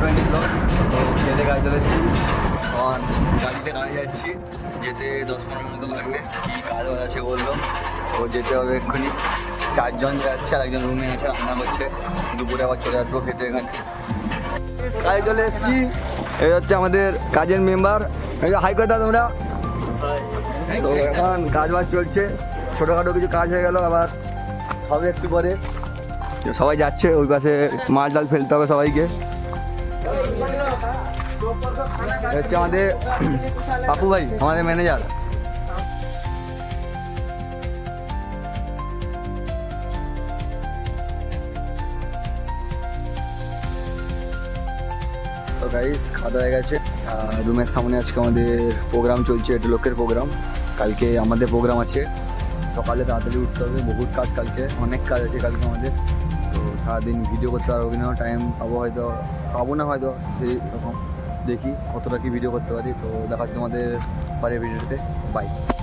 Twenty blog. তো খেতে কাজে চলে এসেছি, এখন গাড়িতে কাজে যাচ্ছি, যেতে 10-15 মিনিট লাগবে। কী কাজ আছে বললো, তো যেতে হবে এক্ষুনি। 4 জন যাচ্ছে, আর একজন রুমে আছে, রান্না করছে। দুপুরে আবার চলে আসবো খেতে এখানে। কাজে চলে এসেছি, এই হচ্ছে আমাদের কাজের মেম্বার। হাই করে দাও তোমরা। তো এখন কাজ বাজ চলছে, ছোটোখাটো কিছু কাজ হয়ে গেল, আবার হবে একটু পরে। সবাই যাচ্ছে ওই পাশে, মাল ডাল ফেলতে হবে সবাইকে। হচ্ছে আমাদের পাপু ভাই, আমাদের ম্যানেজার। তো গাইস খাওয়া হয়ে গেছে, রুমের সামনে আজকে আমাদের প্রোগ্রাম চলছে, একটু লোকের প্রোগ্রাম। কালকে আমাদের প্রোগ্রাম আছে, সকালে তাড়াতাড়ি উঠতে হবে, বহুত কাজ কালকে, অনেক কাজ আছে কালকে আমাদের। তো সারাদিন ভিডিও করতে পারবো কিনা, টাইম পাবো না হয়তো, সেই রকম দেখি কতটা কি ভিডিও করতে পারি। তো দেখা হচ্ছে তোমাদের পরের ভিডিওতে, বাই।